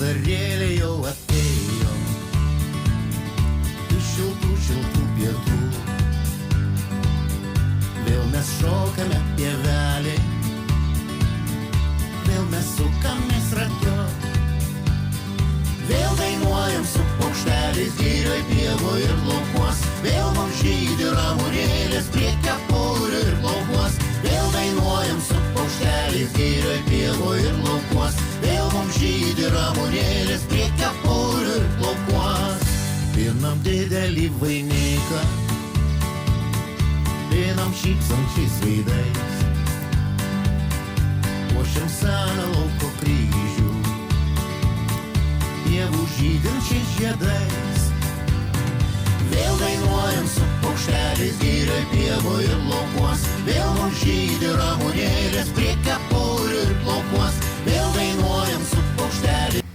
Vasarėlė jau atėjo iš šiltų pietų. Vėl mes šokame pievelį, vėl mes sukamės ratu. Vėl dainuojam su paukšteliais girioj, pievoj ir laukuos. Vėl mums žydi ramunėlės prie kepurių ir laukuos. Vėl dainuojam su paukšteliais girioj, pievoj ir laukuos. Vėl mums žydi ramunėlės prie kepurių ir laukuos. Pinam didelį vainiką, pinam šypsančiais veidais, puošiam seną lauko kryžių pievų žydinčiais žiedais. Vėl dainuojam su paukšteliais girioj, pievoj ir laukuos. Vėl mums žydi ramunėlės prie kepurių ir laukuos. Vėl dainuojam su paukšteliais.